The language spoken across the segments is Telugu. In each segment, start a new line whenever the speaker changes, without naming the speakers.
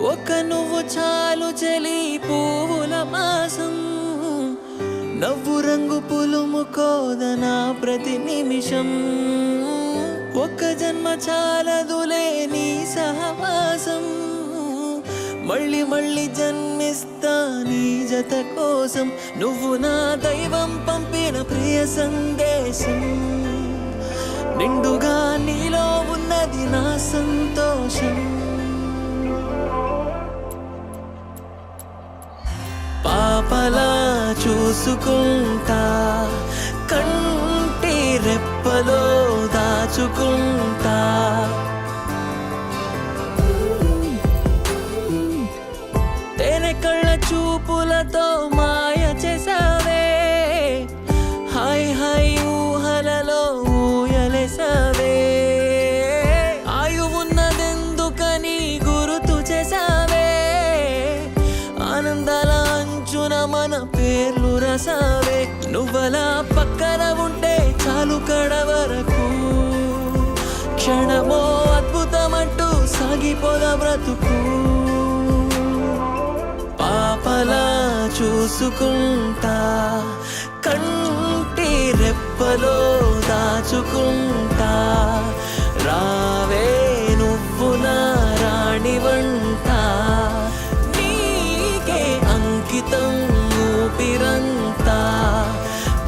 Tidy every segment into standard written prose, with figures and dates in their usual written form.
ఒక నువ్వు చాలు చలి పువ్వుల మాసం నవ్వు రంగు పులుము కోదనా ప్రతి నిమిషం ఒక జన్మ చాలదులే నీ సహవాసం మళ్ళీ మళ్ళీ జన్మిస్తా నీ జత కోసం నువ్వు నా దైవం పంపిన ప్రియ సందేశం నిండుగా నీలో ఉన్నది నా సంతోషం పాపలా చూసుకుంటా కంటి రెప్పలో దాచుకుంటా తేనె కళ్ళ చూపులతో మాయ చేసావే హాయ్ హాయ్ ఊహలలో ఊయలేసావే ఆయువున్నదెందుకని గుర్తు చేసావే ఆనందాల అంచున మన పేర్లు రసావే నువ్వలా పక్కన ఉంటే చాలు కడ వరకు క్షణమో అద్భుతమంటూ సాగిపోదా బ్రతుకు పాపలా చూసుకుంటా కంటి రెప్పలో దాచుకుంటా రావే నువ్వు నా రాణివంట నీకే అంకితం ఊపిరంతా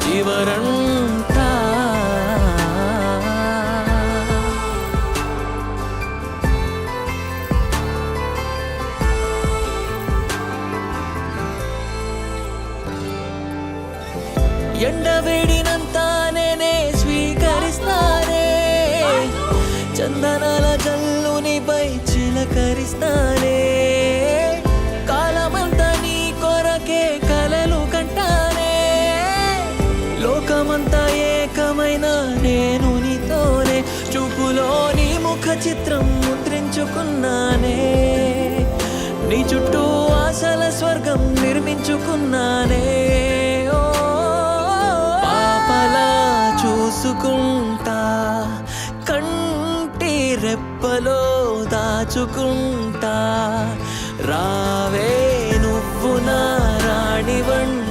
జీవనంతా ఎండవేడినంతా నేనే స్వీకరిస్తానే చందనాల జల్లునిపై చిలకరిస్తానే కాలమంతా నీ కొరకే కలలు కంటానే లోకమంతా ఏకమైన నేను నీతోనే చూపులో నీ ముఖ చిత్రం ముద్రించుకున్నానే నీ చుట్టూ ఆశల స్వర్గం నిర్మించుకున్నానే చూసుకుంటా కంటి రెప్పలో దాచుకుంటా రావే నువ్వు నా రాణివంట